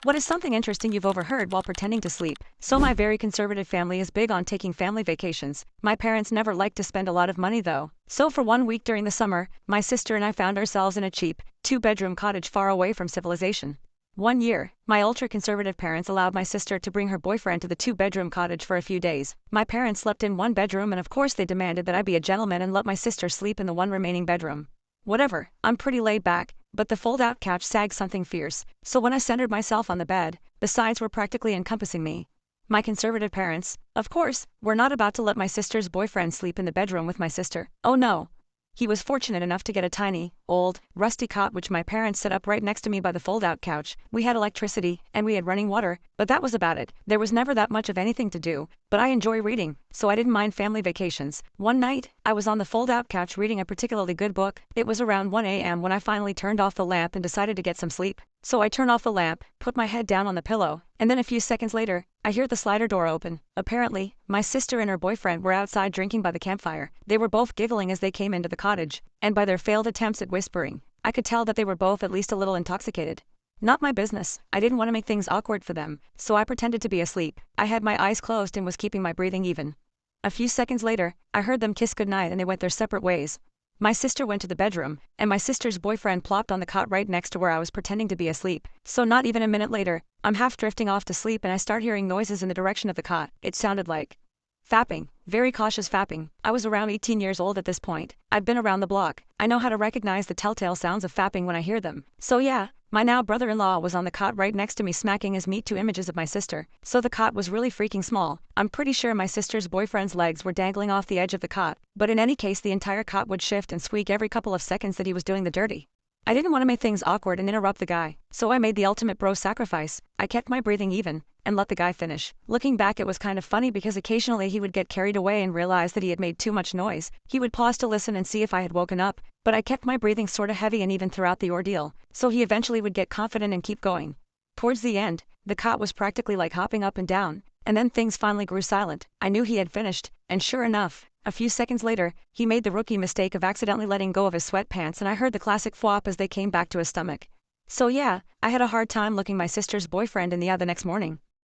What is something interesting you've overheard while pretending to sleep? So my very conservative family is big on taking family vacations. My parents never liked to spend a lot of money though. So for 1 week during the summer, my sister and I found ourselves in a cheap, two-bedroom cottage far away from civilization. 1 year, my ultra-conservative parents allowed my sister to bring her boyfriend to the two-bedroom cottage for a few days. My parents slept in one bedroom and of course they demanded that I be a gentleman and let my sister sleep in the one remaining bedroom. Whatever, I'm pretty laid back, but the fold-out couch sagged something fierce, so when I centered myself on the bed, the sides were practically encompassing me. My conservative parents, of course, were not about to let my sister's boyfriend sleep in the bedroom with my sister. Oh no. He was fortunate enough to get a tiny, old, rusty cot which my parents set up right next to me by the fold-out couch. We had electricity, and we had running water, but that was about it. There was never that much of anything to do, but I enjoy reading, so I didn't mind family vacations. One night, I was on the fold-out couch reading a particularly good book. It was around 1 a.m. when I finally turned off the lamp and decided to get some sleep. So I turn off the lamp, put my head down on the pillow, and then a few seconds later, I hear the slider door open. Apparently, my sister and her boyfriend were outside drinking by the campfire. They were both giggling as they came into the cottage, and by their failed attempts at whispering, I could tell that they were both at least a little intoxicated. Not my business. I didn't want to make things awkward for them, so I pretended to be asleep. I had my eyes closed and was keeping my breathing even. A few seconds later, I heard them kiss goodnight and they went their separate ways. My sister went to the bedroom, and my sister's boyfriend plopped on the cot right next to where I was pretending to be asleep. So not even a minute later, I'm half drifting off to sleep and I start hearing noises in the direction of the cot. It sounded like fapping, very cautious fapping. I was around 18 years old at this point. I'd been around the block. I know how to recognize the telltale sounds of fapping when I hear them. So yeah, my now brother-in-law was on the cot right next to me smacking his meat to images of my sister. So the cot was really freaking small. I'm pretty sure my sister's boyfriend's legs were dangling off the edge of the cot, but in any case the entire cot would shift and squeak every couple of seconds that he was doing the dirty. I didn't want to make things awkward and interrupt the guy, so I made the ultimate bro sacrifice. I kept my breathing even, and let the guy finish. Looking back it was kind of funny because occasionally he would get carried away and realize that he had made too much noise. He would pause to listen and see if I had woken up, but I kept my breathing sorta heavy and even throughout the ordeal, so he eventually would get confident and keep going. Towards the end, the cot was practically like hopping up and down, and then things finally grew silent. I knew he had finished, and sure enough, a few seconds later, he made the rookie mistake of accidentally letting go of his sweatpants and I heard the classic flop as they came back to his stomach. So yeah, I had a hard time looking my sister's boyfriend in the eye the next morning.